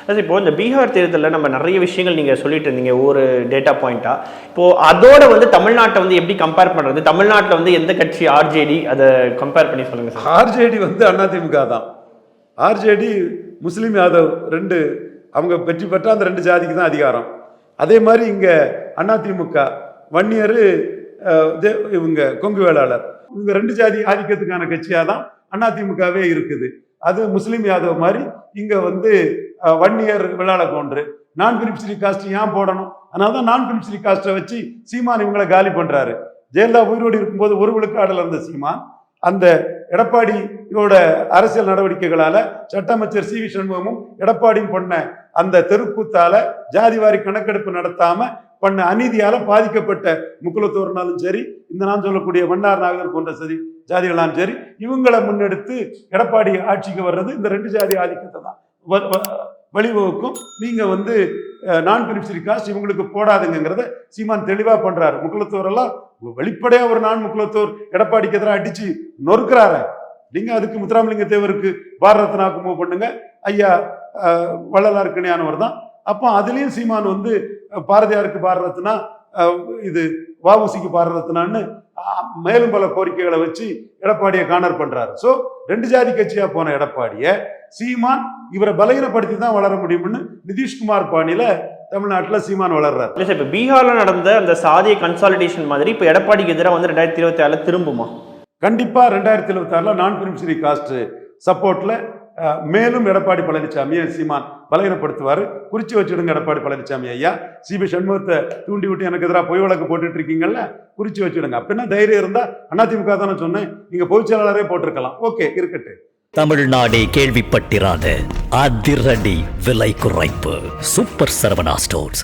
அது இப்போ இந்த பீகார் தேர்தலில் நம்ம நிறைய விஷயங்கள் நீங்கள் சொல்லிட்டு இருந்தீங்க ஒரு டேட்டா பாயிண்டா. இப்போ அதோட வந்து தமிழ்நாட்டை வந்து எப்படி கம்பேர் பண்ணுறது? தமிழ்நாட்டில் வந்து எந்த கட்சி ஆர்ஜேடி, அதை கம்பேர் பண்ணி சொல்லுங்க சார். ஆர்ஜேடி வந்து அதிமுக தான். ஆர்ஜேடி முஸ்லீம் யாதவ் ரெண்டு அவங்க வெற்றி பெற்ற அந்த ரெண்டு ஜாதிக்கு தான் அதிகாரம். அதே மாதிரி இங்கே அதிமுக வன்னியர் இவங்க கொங்கு வேளாளர் இவங்க ரெண்டு ஜாதி ஆதிக்கத்துக்கான கட்சியாக தான் அதிமுகவே இருக்குது. அது முஸ்லீம் யாதவ் மாதிரி இங்க வந்து வன்னியர் விழால கொன்று நான் பிரிப்சரி காஸ்ட் ஏன் போடணும்? அதனால தான் நான் பிரிப்சரி காஸ்ட்டை வச்சு சீமான் இவங்களை காலி பண்றாரு. ஜெயலலிதா உயிரோடு இருக்கும்போது ஒரு விழுக்காடுல இருந்த சீமான் அந்த எடப்பாடியோட அரசியல் நடவடிக்கைகளால சட்ட அமைச்சர் சி வி சண்முகமும் எடப்பாடியும் பண்ண அந்த தெருக்கூத்தால ஜாதிவாரி கணக்கெடுப்பு நடத்தாம பண்ண அநீதியால பாதிக்கப்பட்ட முக்குலத்தோர்னாலும் சரி, இந்த நான் சொல்லக்கூடிய மன்னார் நாகர் போன்ற சரி ஜாதிகளாலும் சரி, இவங்களை முன்னெடுத்து எடப்பாடி ஆட்சிக்கு வர்றது இந்த ரெண்டு ஜாதி ஆதிக்கத்தை தான் வழிவகுக்கும். நீங்க வந்து நான் பெனிஃபிஷரி காஸ்ட் இவங்களுக்கு போடாதுங்கிறத சீமான் தெளிவா பண்றாரு. முக்குலத்தோர் எல்லாம் வெளிப்படையா ஒரு நான் முக்குலத்தோர் எடப்பாடிக்கு எதிராக அடிச்சு நொறுக்கிறாரு. நீங்க அதுக்கு முத்துராமலிங்க தேவருக்கு பாரத ரத்னாக்கு மூவ் பண்ணுங்க, ஐயா வள்ளலாருக்கு இணையானவர் தான். அப்போ அதுலயும் சீமான் வந்து பாரதியாருக்கு பாரத ரத்னா, இது வஉசிக்கு பாரத ரத்னான்னு மேலும் பல கோரிக்கைகளை வச்சு எடப்பாடியை கார்னர் பண்றாரு. சோ ரெண்டு ஜாதி கட்சியா போன எடப்பாடிய சீமான் இவரை பலகீனப்படுத்தி தான் வளர முடியும்னு நிதிஷ்குமார் பாணியில தமிழ்நாட்டில் சீமான் வளர்றாரு. இல்லை சார், இப்போ பீகார்ல நடந்த அந்த சாதிய கன்சாலிடேஷன் மாதிரி இப்போ எடப்பாடிக்கு எதிராக வந்து 2026 திரும்புமா? கண்டிப்பா 2026 நான் பெனிஃபிஷரி காஸ்ட் சப்போர்ட்ல மேலும் எடப்பாடி பழனிசாமியை சீமான் பலகீனப்படுத்துவாரு. குறிச்சு வச்சுடுங்க எடப்பாடி பழனிசாமி ஐயா. சிபி சண்முகத்தை தூண்டி விட்டு எனக்கு எதிராக பொய் வழக்கு போட்டுட்டு இருக்கீங்கல்ல, குறிச்சு வச்சுடுங்க. அப்படின்னா தைரியம் இருந்தா அதிமுக தானே சொன்னேன், நீங்க பொதுச் செயலாளரே போட்டிருக்கலாம். ஓகே, இருக்கட்டு. தமிழ்நாடே கேள்விப்பட்டிராத அதிரடி விலை குறைப்பு சூப்பர் சரவணா ஸ்டோர்ஸ்.